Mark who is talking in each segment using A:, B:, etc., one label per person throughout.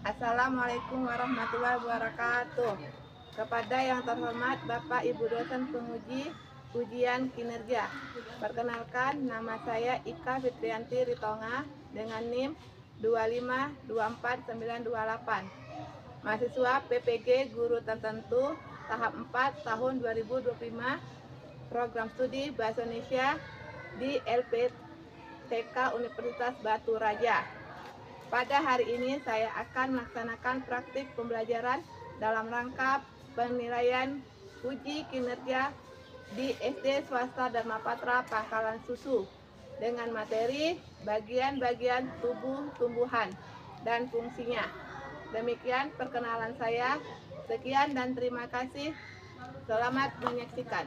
A: Assalamualaikum warahmatullahi wabarakatuh. Kepada yang terhormat Bapak Ibu dosen penguji ujian kinerja. Perkenalkan, nama saya Ika Fitrianti Ritonga dengan NIM 2524928. Mahasiswa PPG Guru Tertentu tahap 4 tahun 2025, program studi Bahasa Indonesia di LPTK Universitas Batu Raja. Pada hari ini saya akan melaksanakan praktik pembelajaran dalam rangka penilaian uji kinerja di SD swasta Dharma Patra Pangkalan Susu dengan materi bagian-bagian tubuh tumbuhan dan fungsinya. Demikian perkenalan saya. Sekian dan terima kasih. Selamat menyaksikan.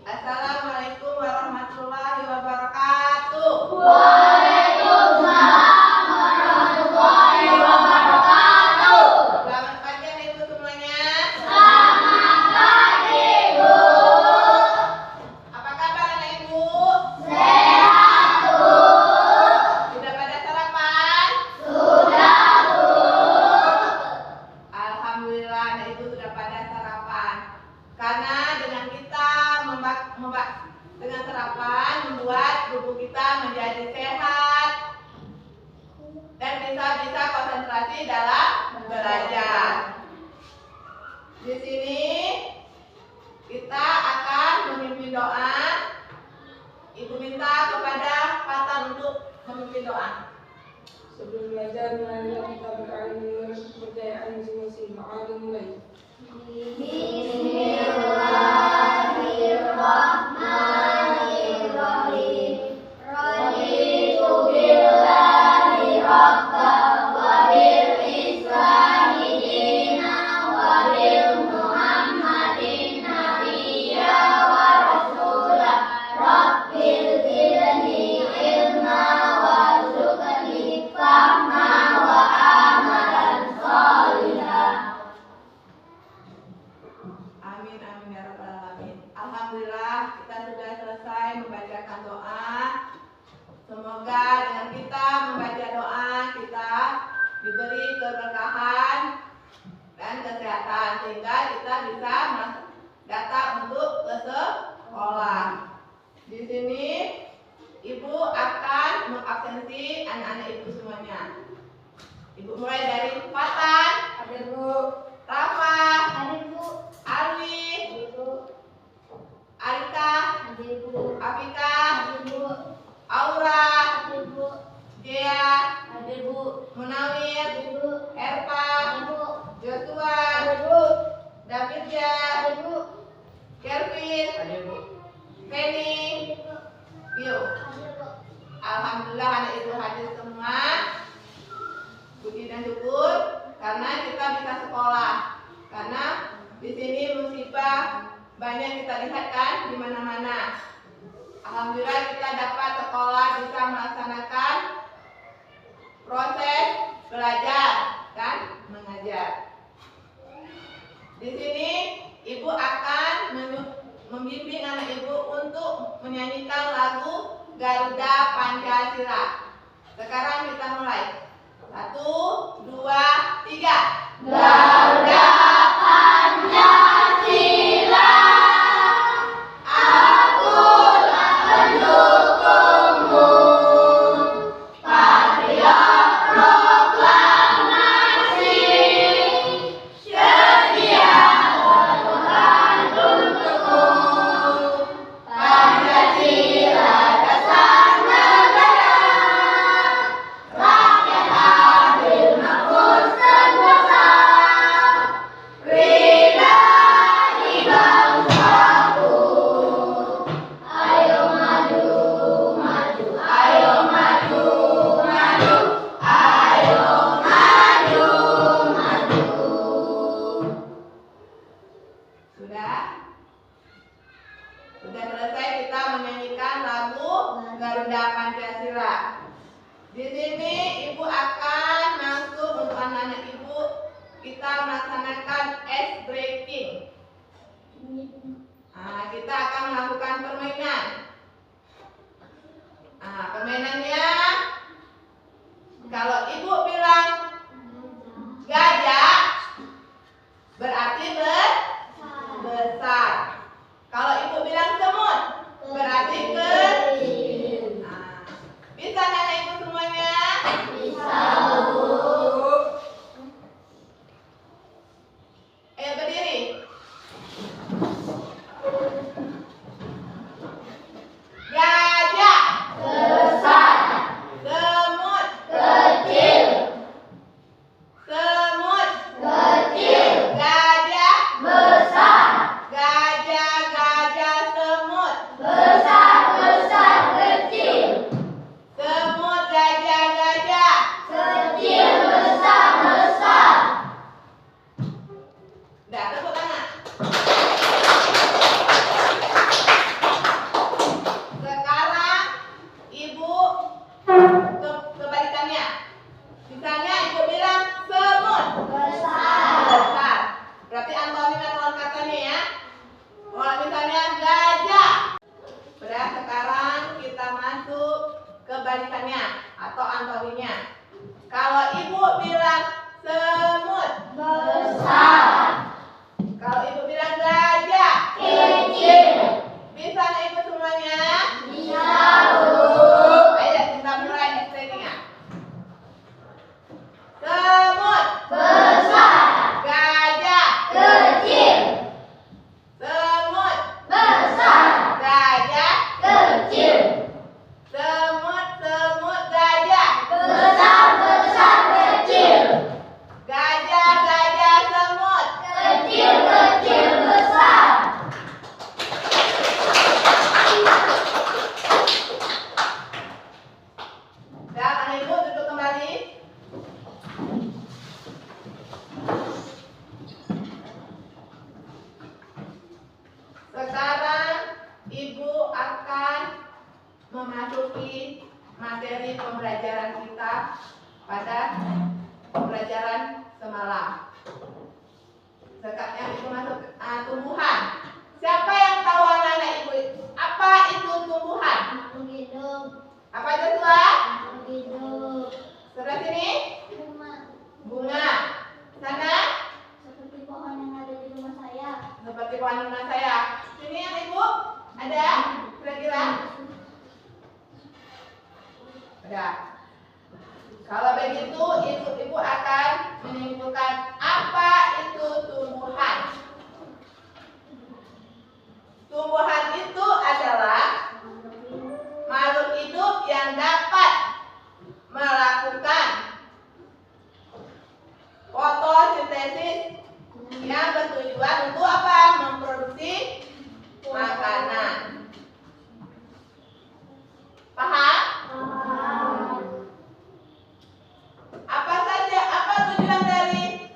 A: Assalamualaikum warahmatullahi wabarakatuh.
B: Waalaikumsalam warahmatullahi wabarakatuh.
A: Selamat pagi Ibu semuanya.
B: Selamat pagi, Bu.
A: Apa kabar anak Ibu?
B: Sehat, Bu.
A: Sudah pada sarapan?
B: Sudah, Bu.
A: Alhamdulillah anak Ibu sudah pada sarapan. Karena dengan kita dengan sarapan membuat tubuh kita menjadi sehat dan bisa konsentrasi dalam belajar. Di sini kita akan memimpin doa. Ibu minta kepada Fatan untuk memimpin doa.
C: Sebelum belajar, marilah kita berdoa dengan kepercayaan masing-masing. Mari mulai.
B: Bismillahirrahmanirrahim. Raditu billahi rabban wa bil islami dinan wa bil Muhammadin nabiyya wa rasulah. Rabbil zidni ilma warzuqni fahma wa amalan sholihah.
A: Amin amin ya rabbal alamin. Alhamdulillah kita sudah selesai membacakan doa. Semoga dengan kita membaca doa kita diberi keberkahan dan kesehatan sehingga kita bisa datang untuk ke sekolah. Di sini Ibu akan mengabsensi anak-anak Ibu semuanya. Ibu mulai dari Fatan,
C: Hadir, Bu.
A: Rafa,
B: Hadir, Bu.
A: Alwi,
B: Hadir, Bu.
A: Alika,
B: Hadir, Bu.
A: Afika,
B: Hadir, Bu.
A: Aura,
B: Hadir, Bu.
A: Dea,
B: Hadir, Bu.
A: Munawir,
B: Hadir, Bu.
A: Erpa,
B: Hadir, Bu.
A: Joshua,
B: Hadir, Bu.
A: Davidja,
B: Hadir, Bu.
A: Kelvin,
C: Hadir, Bu.
A: Penny,
B: Hadir, Bu.
A: Pio.
B: Hadir, Bu.
A: Alhamdulillah anak Ibu hadir semua. Puji dan syukur karena kita bisa sekolah. Karena di sini musibah banyak kita lihat kan di mana-mana. Alhamdulillah kita dapat sekolah bisa melaksanakan proses belajar dan mengajar. Di sini Ibu akan membimbing anak Ibu untuk menyanyikan lagu Garuda Pancasila. Sekarang kita mulai. 1, 2, 3.
B: Garuda Pancasila, akulah pendukungmu. Patriot proklamasi, sedia berkorban untukmu. Pancasila dasar negara, rakyat adil makmur sentosa. Pribadi bangsaku, ayo maju, maju, ayo maju, maju, ayo maju, maju.
A: Sudah? Sudah selesai kita menyanyikan lagu Garuda Pancasila. Di sini Ibu akan masuk untuk anak-anak Ibu kita melaksanakan ice breaking. Kita akan melakukan permainan. Sekarang Ibu akan memasuki materi pembelajaran kita pada pembelajaran semalam. Sekarang Ibu masuk tumbuhan. Siapa yang tahu anak-anak Ibu? Apa itu tumbuhan?
B: Makhluk hidup.
A: Apa itu Joshua?
B: Makhluk hidup.
A: Sebelah sini? Bunga. Sana?
B: Seperti pohon yang ada di rumah saya.
A: Seperti pohon rumah saya. Sini yang Ibu? Ada? Kira-kira? Ada. Kalau begitu, ibu akan menyimpulkan apa itu tumbuhan. Tumbuhan itu adalah makhluk hidup yang dapat melakukan fotosintesis yang bertujuan untuk apa? Memproduksi makanan. Paham? Apa saja? Apa tujuan dari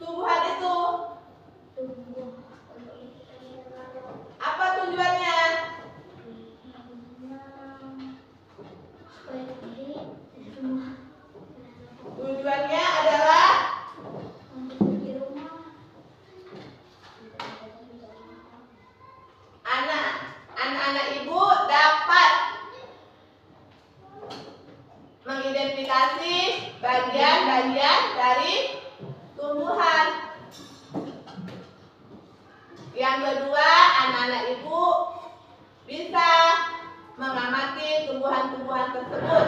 A: tumbuhan itu? Apa tujuannya? Tujuannya adalah anak-anak Ibu dapat mengidentifikasi bagian-bagian dari tumbuhan. Yang kedua, anak-anak Ibu bisa mengamati tumbuhan-tumbuhan tersebut.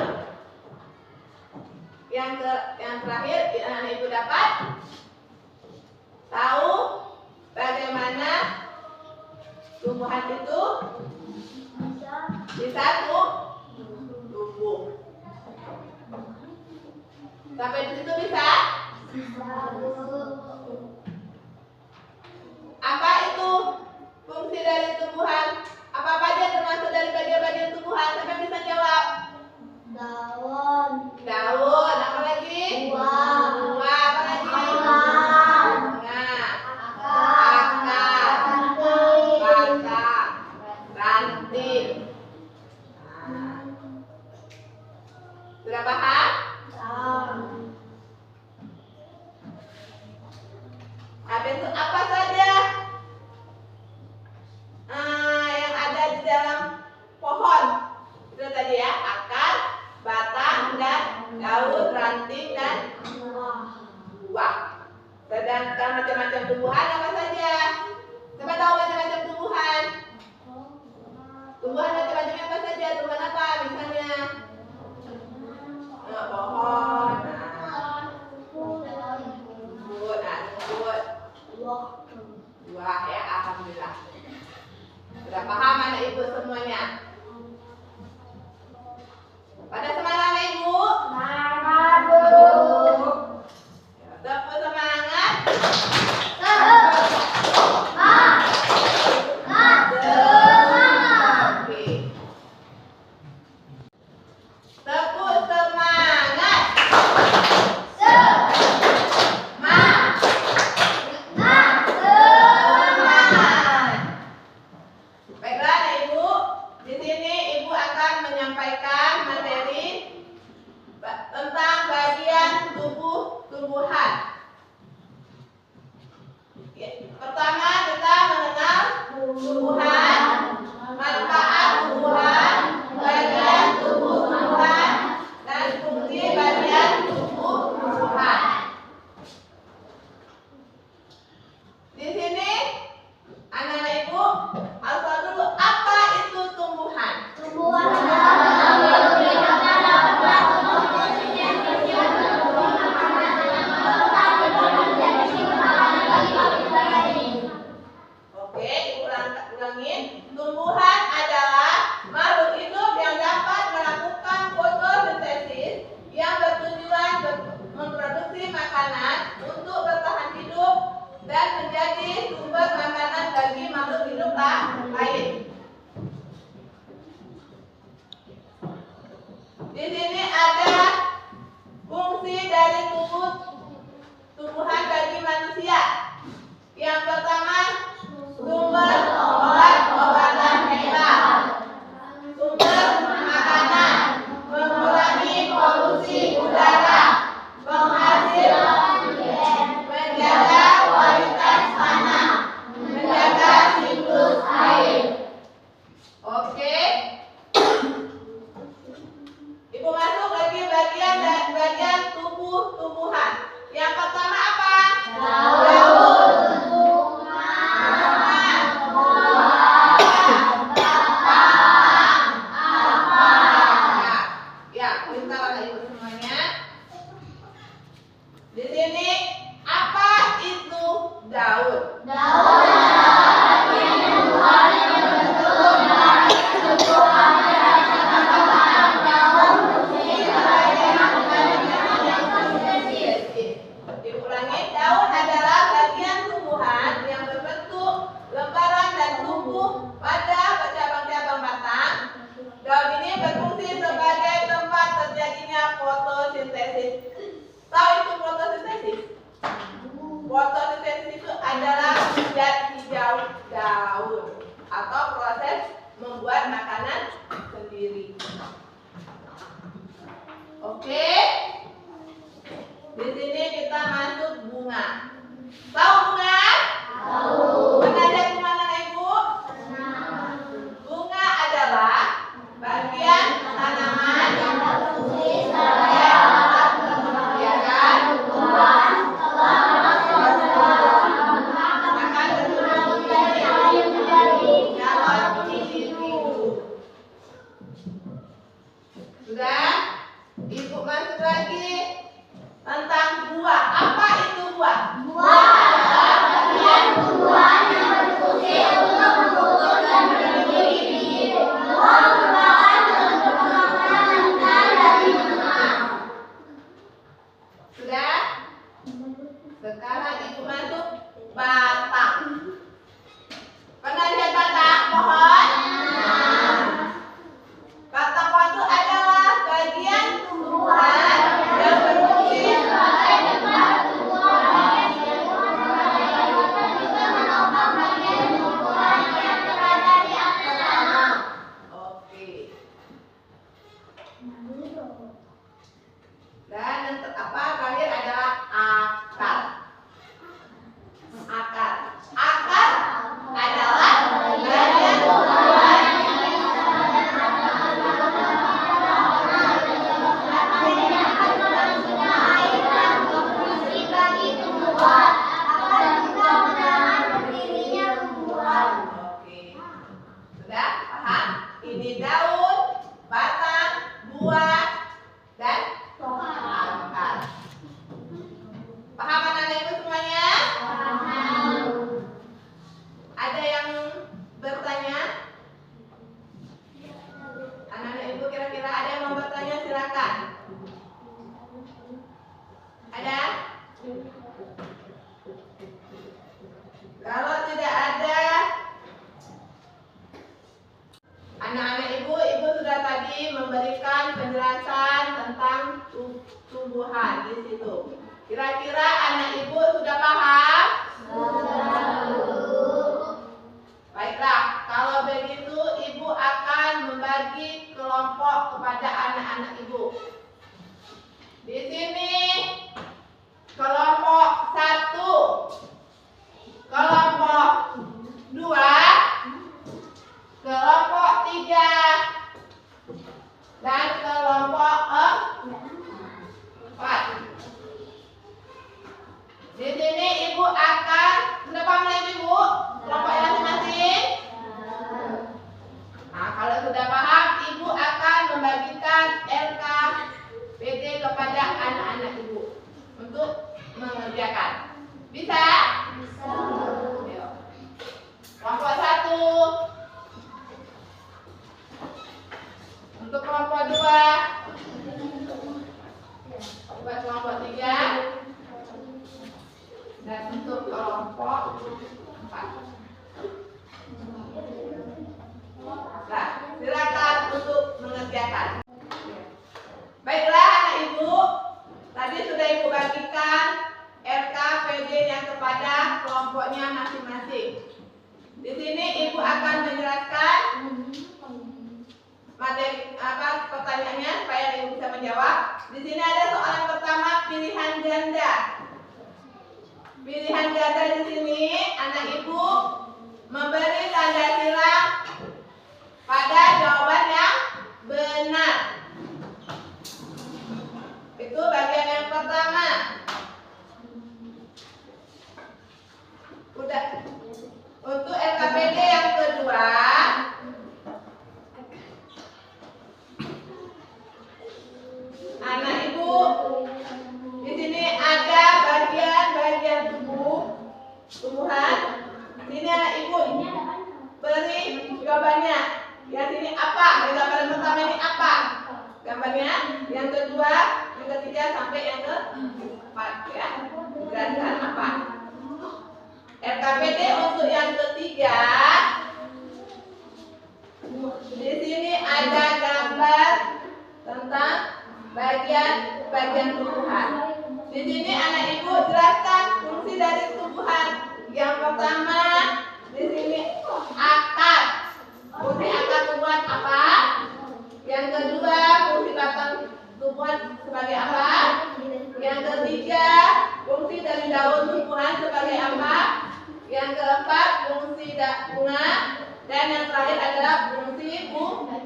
A: Yang terakhir, anak-anak Ibu dapat tahu bagaimana tumbuhan itu bisa tumbuh. Sampai di situ bisa? Apa itu fungsi dari tumbuhan? Apa aja termasuk dari bagian-bagian tumbuhan? Sampai bisa jawab?
B: Daun.
A: Daun, apa lagi?
B: Buah.
A: Buah, apa lagi?
B: Akar.
A: Bunga.
B: Akar.
A: Batang. Ranting. Nah. Sudah paham? Habis itu apa saja yang ada di dalam pohon? Itu tadi ya, akar, batang, dan daun, ranting, dan buah. Sedangkan macam-macam tumbuhan apa saja? Siapa tahu macam-macam tumbuhan? Tumbuhan macam-macam apa saja? Tumbuhan apa misalnya? Pohon. Buah ya, alhamdulillah. Sudah paham anak Ibu semuanya? Pada semangat anak Ibu?
B: Semangat, Bu.
A: Tepuk semangat. Oke. Tepuk semangat. Baiklah anak Ibu, di sini Ibu akan menyampaikan materi tentang bagian tubuh tumbuhan. Ya, pertama kita mengenal tumbuhan, manfaat tumbuhan, bagian tubuh tumbuhan, dan fungsi bagian tubuh tumbuhan. Di sini anak-anak Ibu harus tahu dulu apa itu tumbuhan.
B: Tumbuhan adalah makhluk hidup yang dapat melakukan
A: Oke, ulangin. Tumbuhan adalah makhluk hidup yang dapat melakukan fotosintesis yang bertujuan memproduksi makanan untuk bertahan hidup dan menjadi sumber makanan bagi makhluk hidup lain. Di sini ada fungsi dari tumbuhan bagi manusia. Yang pertama, sumber daun atau proses membuat makanan sendiri. Oke. Di sini kita masuk bunga. Tahu bunga? Tahu. Pernah lihat kemana Ibu? Bunga adalah bagian tanaman yang berfungsi sebagai alat pembiaran tumbuhan akan bertumbuh menjadi calon individu. Sudah? Ibu masuk lagi tentang buah. Apa itu buah?
B: Buah adalah bagian tumbuhan yang berfungsi untuk membentuk dan melindungi biji. Buah merupakan bentuk pengembangan dari bunga.
A: Sudah? Sekarang Ibu masuk batang. Pernah lihat batang pohon? Batang pohon itu adalah bagian tumbuhan yang berfungsi
B: Sebagai tempat tumbuhan dan juga menopang bagian tumbuhan yang berada di atas tanah.
A: Oke. Dan yang terakhir adalah akar. Akar. Akar adalah bagian tumbuhan
B: Berfungsi bagi tumbuhan agar juga menahan berdirinya tumbuhan.
A: Oke. Sudah paham? Ini daun, batang, buah, dan akar. Paham anak-anak Ibu semuanya? Ada yang bertanya? Anak-anak Ibu kira-kira ada yang mau bertanya, silakan. Ada? Kalau tidak ada, anak-anak Ibu sudah tadi memberikan penjelasan tentang tumbuhan di situ. Kira-kira anak Ibu sudah paham? Baiklah, kalau begitu Ibu akan membagi kelompok kepada anak-anak Ibu. Di sini kelompok 1, kelompok 2, kelompok 3, dan kelompok 4. Di sini Ibu akan, sudah paham Ibu kelompoknya masing-masing? Nah, kalau sudah paham, Ibu akan membagikan LKPD kepada anak-anak Ibu untuk mengerjakan. Bisa? Bisa. Ayo. Kelompok 1. Untuk kelompok 2. Buat kelompok 3. Dan untuk kelompok 4. Nah, silakan untuk mengerjakan. Baiklah anak Ibu, tadi sudah Ibu bagikan RKPD-nya kepada kelompoknya masing-masing. Di sini Ibu akan menjelaskan materi pertanyaannya supaya Ibu bisa menjawab. Di sini ada soalan pertama, pilihan ganda. Pilihan ganda di sini anak Ibu memberi tanda silang pada jawaban yang benar. Itu bagian yang pertama. Udah. Untuk LKPD yang kedua, anak Ibu di sini ada bagian-bagian tumbuhan. Sini anak Ibu beri jawabannya. Yang sini apa? Yang gambaran pertama ini apa? Gambarnya. Yang kedua, yang ketiga sampai yang keempat ya. Jelaskan apa? LKPD untuk yang ketiga. Di sini ada gambar tentang bagian tumbuhan. Di sini anak Ibu jelaskan fungsi dari tumbuhan. Yang pertama, di sini fungsi bunga, dan yang terakhir adalah fungsi bunga.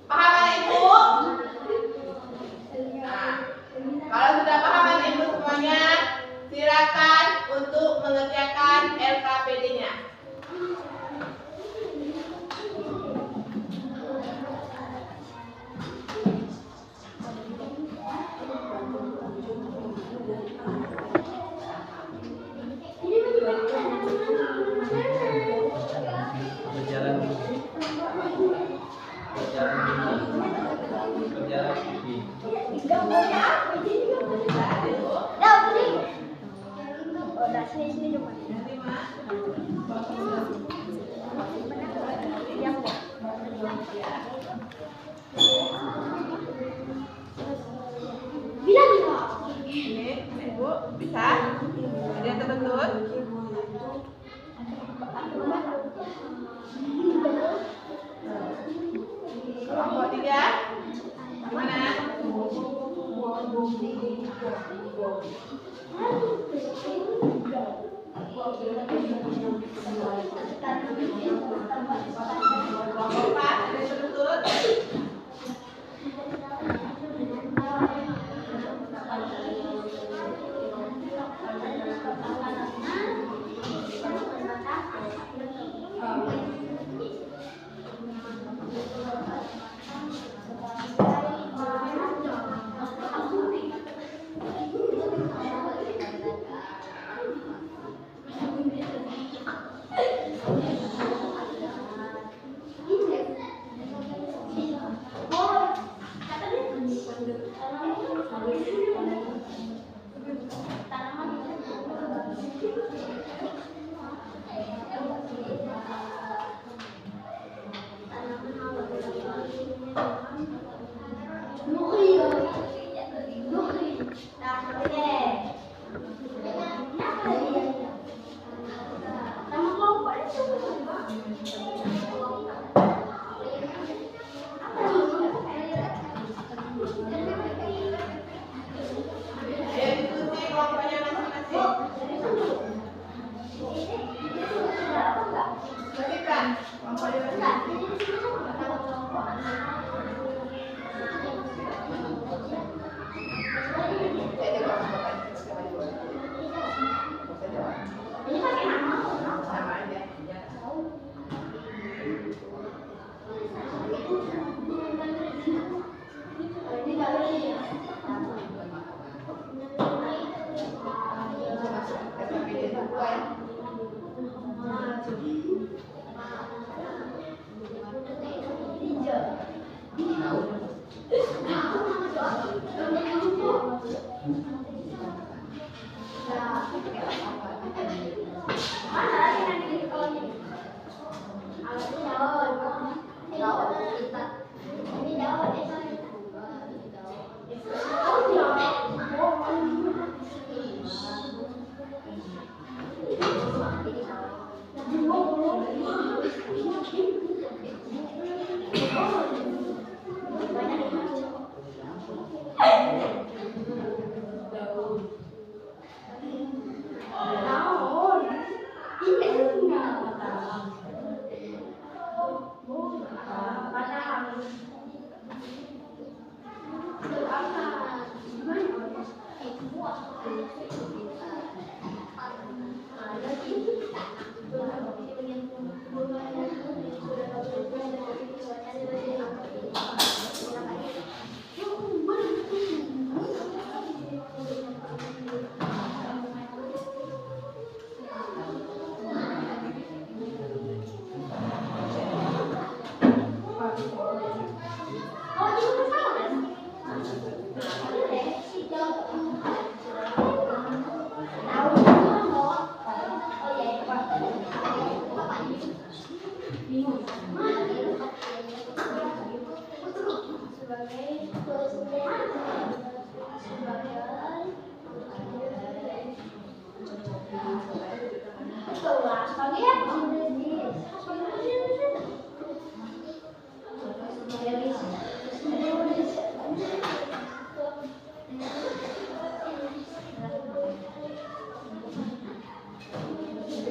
A: Paham anak ibu? Nah, kalau sudah paham anak ibu semuanya, silakan untuk mengerjakan LKPD-nya. Ini, ibu bisa? Ada yang terbentur? Kelompok 3 gimana? Kelompok 4 ada yang terbentur?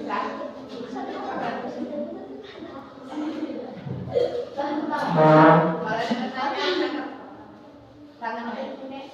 A: Bisa? Kalau ada pertanyaan, tangan ini.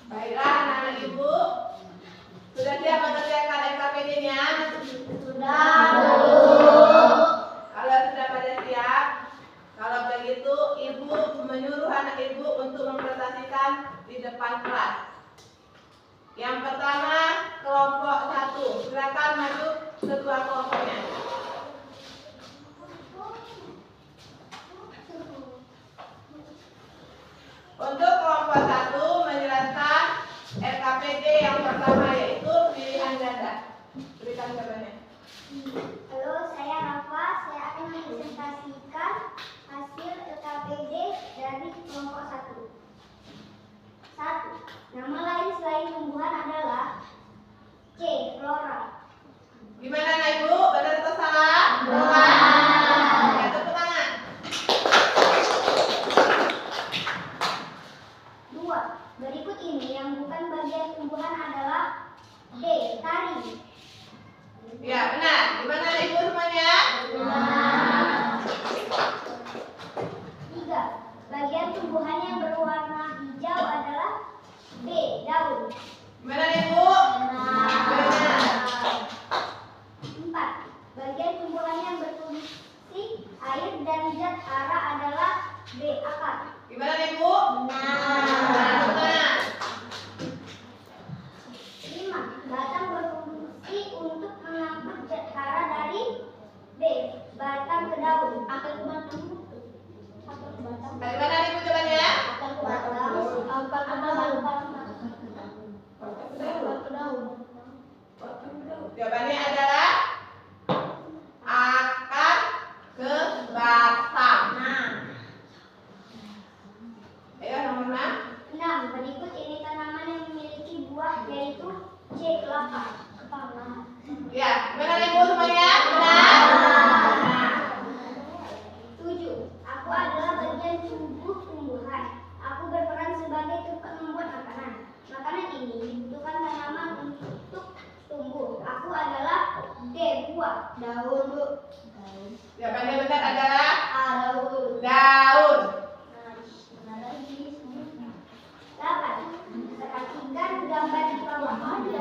A: Baiklah, anak-anak ibu, sudah siap mengerjakan LKPD-nya?
B: Sudah.
A: Kalau sudah pada siap, kalau begitu ibu menyuruh anak ibu untuk mempresentasikan di depan kelas. Yang pertama, kelompok 1. Silakan maju kedua kelompoknya. Untuk kelompok 1 menjelaskan LKPD yang pertama yaitu pilihan ganda. Berikan jawabannya.
B: Halo, saya Rafa. Saya akan mempresentasikan hasil LKPD dari kelompok 1. 1. Nama lain selain tumbuhan adalah C. Flora.
A: Gimana anak ibu? Benar atau salah? Benar. Ya, tepuk tangan.
B: 2. Berikut ini yang bukan bagian tumbuhan adalah D. Tari.
A: Ya, benar. Gimana anak ibu semuanya?
B: Benar. 3. Bagian tumbuhan yang berwarna hijau adalah B. Daun.
A: Gimana anak ibu? Benar.
B: 4. Bagian tumbuhan yang berfungsi air dan zat hara adalah B. Akar.
A: Gimana anak ibu? Benar.
B: 5. Batang berfungsi untuk mengangkut zat hara dari B. Batang ke daun. Akar ke batang.
A: Bagaimana anak ibu jawabannya?
B: Akar ke batang. Akar ke batang.
A: Jawabannya adalah akar ke batang. Ayo nomor 6.
B: 6. Berikut ini tanaman yang memiliki buah yaitu C. Kelapa.
A: Ya, gimana anak ibu semuanya? Benar.
B: 7. Aku adalah bagian tubuh tumbuhan. Aku berperan sebagai tempat membuat makanan. Makanan ini dibutuhkan tanaman untuk tumbuh. Aku adalah D. Buah. Daun, Bu.
A: Jawabannya benar adalah
B: Daun.
A: daun.
B: 8. Perhatikan gambar di bawah.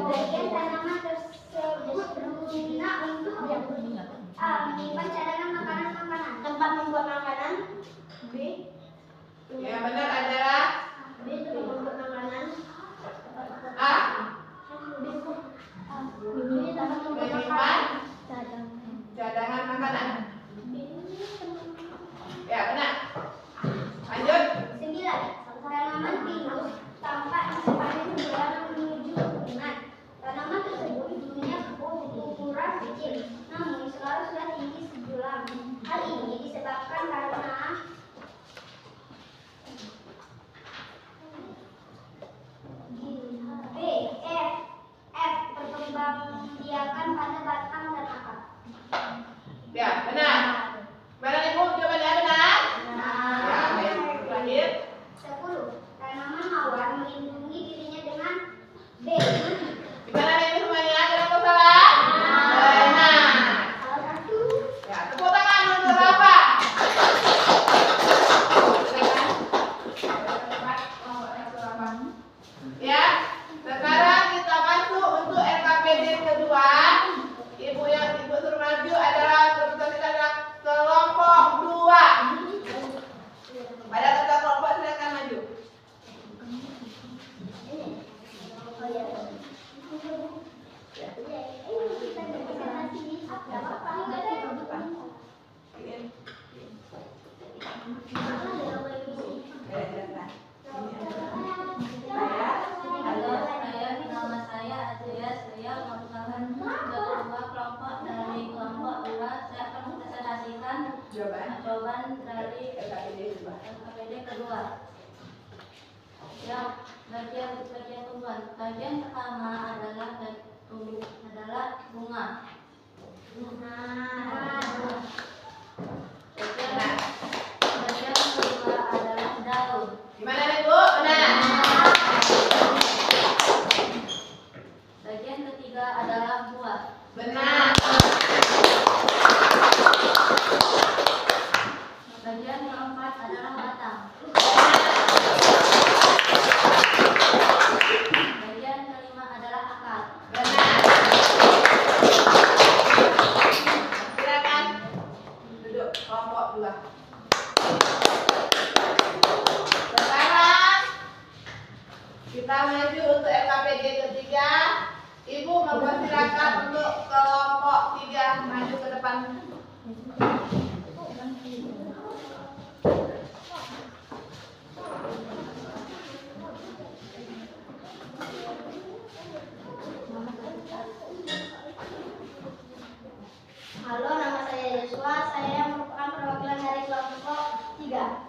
B: Bagian tanaman tersebut berguna untuk menyimpan cadangan makanan. Tempat membuat makanan. B.
A: Yang benar adalah
B: B. Tempat membuat makanan.
A: A.
B: Menyimpan
A: Cadangan makanan. Ya, benar. Lanjut.
B: 9. Tanaman pinus tampak di sepanjang perjalanan menuju pegunungan. Tanaman tersebut dulunya ukuran kecil, namun sekarang sudah tinggi sejulang. Hal ini disebabkan karena B. F. Perkembangbiakan pada batang dan akar.
A: Ya, benar.
B: Jawaban dari
A: LKPD kedua.
B: Yang bagian tumbuhan. Bagian pertama adalah bunga. Bagian kedua adalah daun.
A: Gimana nih Bu? Benar.
B: Bagian ketiga adalah buah.
A: Benar.
B: Bagian keempat adalah batang. Bagian kelima adalah akar.
A: Benar. Silakan duduk kelompok 2. Sekarang kita maju untuk LKPD ketiga. Ibu mempersilakan untuk kelompok 3 maju ke depan.
B: Halo, nama saya Yosua. Saya merupakan perwakilan dari kelompok 3.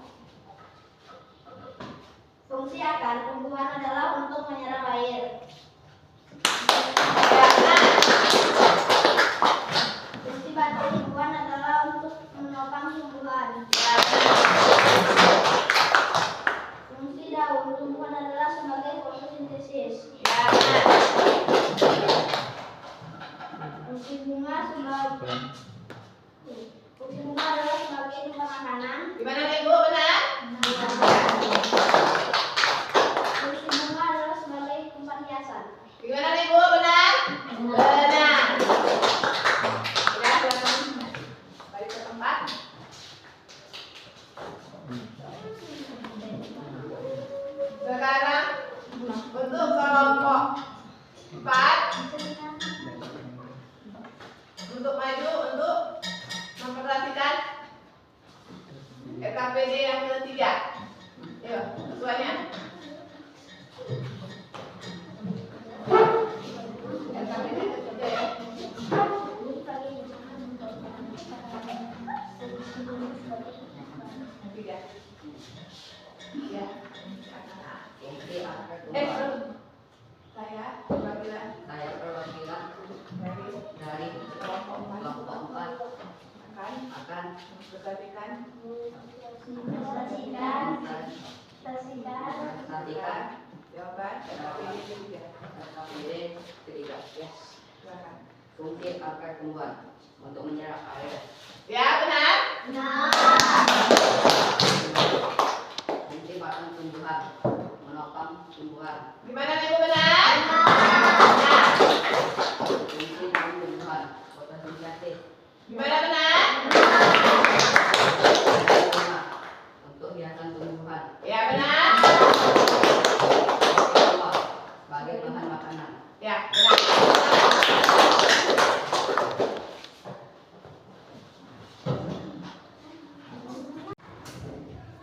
B: Fungsi akar tumbuhan adalah untuk menyerap air. Fungsi batang tumbuhan adalah untuk menopang tumbuhan. Fungsi daun tumbuhan adalah sebagai fotosintesis. Fungsi bunga adalah sebagai sumber makanan.
A: Gimana nih Bu? Benar?
B: Fungsi bunga adalah sebagai tempat hiasan.
A: Gimana nih Bu? Benar? Benar. Ya, silakan balik ke tempat. Sekarang untuk kelompok 4 untuk maju untuk memperhatikan LKPD yang ketiga. Ayo, sesuanya. LKPD ketiga ya. Tiga. Ya. Saya perwakilan dari kelompok 4 akan mempresentasikan jawaban LKPD ketiga. Yes. Silakan.
D: Fungsi akar tumbuhan untuk menyerap air.
A: Ya, benar.
D: Fungsi batang tumbuhan menopang tumbuhan.
A: Gimana nih Bu? Benar?
D: Fungsi daun tumbuhan fotosintesis.
A: Gimana benar?
D: Bunga untuk hiasan tumbuhan.
A: Ya, benar.
D: Buah sebagai bahan makanan.
A: Ya, benar.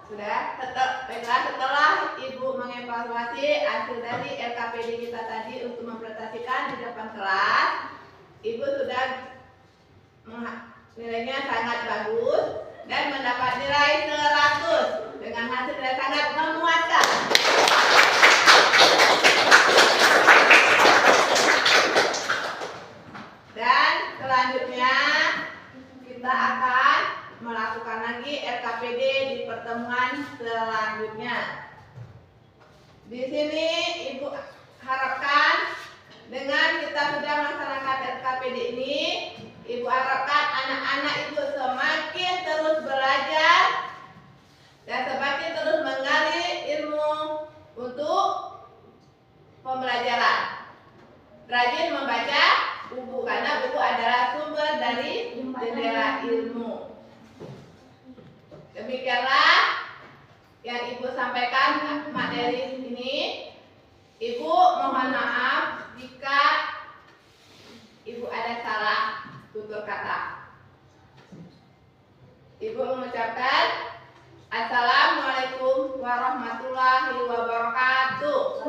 A: Sudah, baiklah, setelah Ibu mengevaluasi hasil dari LKPD kita tadi untuk mempresentasikan di depan kelas, Ibu sudah nilainya sangat bagus dan mendapat nilai 100 dengan hasil yang sangat memuaskan. Dan selanjutnya kita akan melakukan lagi LKPD di pertemuan selanjutnya. Di sini Ibu harapkan dengan kita sudah melaksanakan LKPD ini, Ibu harapkan anak-anak Ibu semakin terus belajar dan semakin terus menggali ilmu untuk pembelajaran. Rajin membaca buku karena buku adalah sumber dari jendela ilmu. Demikianlah yang Ibu sampaikan materi ini. Ibu mohon maaf jika Ibu ada salah tutur kata. Ibu mengucapkan Assalamualaikum warahmatullahi wabarakatuh.